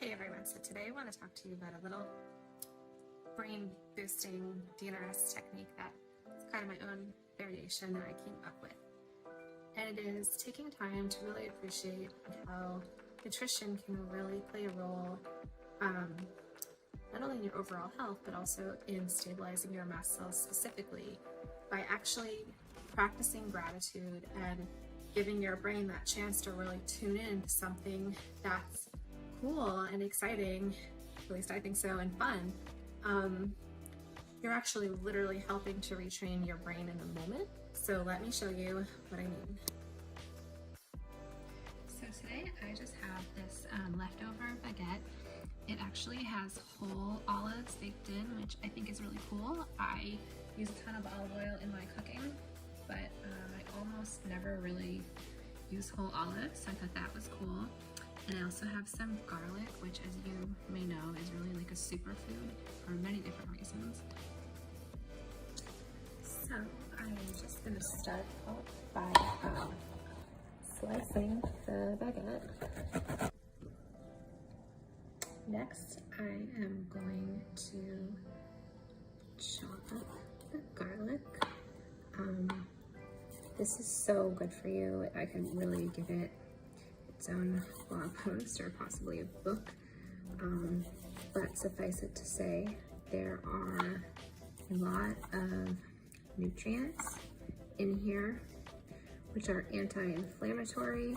Hey everyone, so today I want to talk to you about a little brain boosting DNRS technique that is kind of my own variation that I came up with. And it is taking time to really appreciate how nutrition can really play a role not only in your overall health but also in stabilizing your mast cells specifically by actually practicing gratitude and giving your brain that chance to really tune in to something that's cool and exciting, at least I think so, and fun. You're actually literally helping to retrain your brain in the moment. So let me show you what I mean. So today I just have this leftover baguette. It actually has whole olives baked in, which I think is really cool. I use a ton of olive oil in my cooking, but I almost never really use whole olives, so I thought that was cool. And I also have some garlic, which, as you may know, is really like a superfood for many different reasons. So I'm just going to start off by slicing the baguette. Next, I am going to chop up the garlic. This is so good for you. I can really give it its own blog post or possibly a book, but suffice it to say, there are a lot of nutrients in here which are anti-inflammatory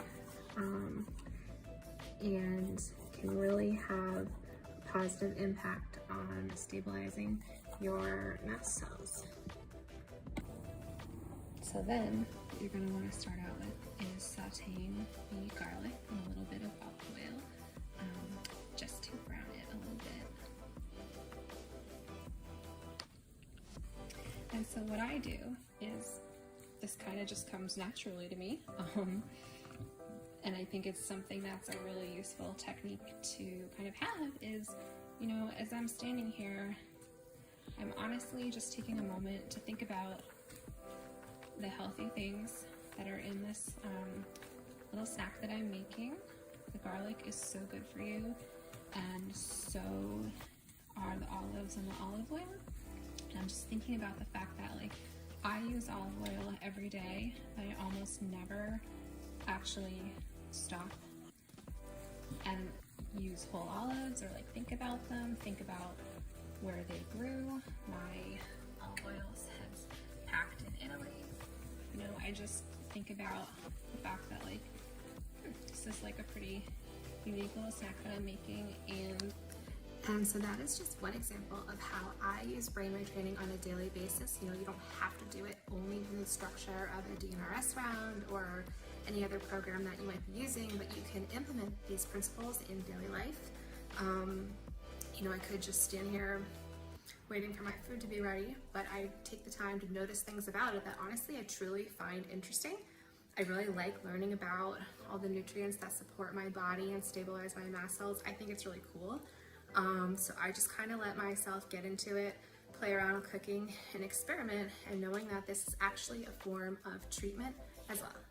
and can really have a positive impact on stabilizing your mast cells. So then what you're going to want to start out with is sauteing the garlic in a little bit of olive oil, just to brown it a little bit. And so what I do is, this kind of just comes naturally to me, and I think it's something that's a really useful technique to kind of have is, you know, as I'm standing here, I'm honestly just taking a moment to think about the healthy things that are in this little snack that I'm making. The garlic is so good for you, and so are the olives and the olive oil. And I'm just thinking about the fact that, like, I use olive oil every day. I almost never actually stop and use whole olives or like think about them, think about where they grew. My olive oils has packed in Italy. You know, I just think about the fact that, like, this is like a pretty unique little snack that I'm making, and so that is just one example of how I use brain retraining on a daily basis. You know, you don't have to do it only in the structure of a DNRS round or any other program that you might be using, but you can implement these principles in daily life. You know, I could just stand here waiting for my food to be ready, but I take the time to notice things about it that honestly I truly find interesting. I really like learning about all the nutrients that support my body and stabilize my mast cells. I think it's really cool. So I just kind of let myself get into it, play around with cooking and experiment, and knowing that this is actually a form of treatment as well.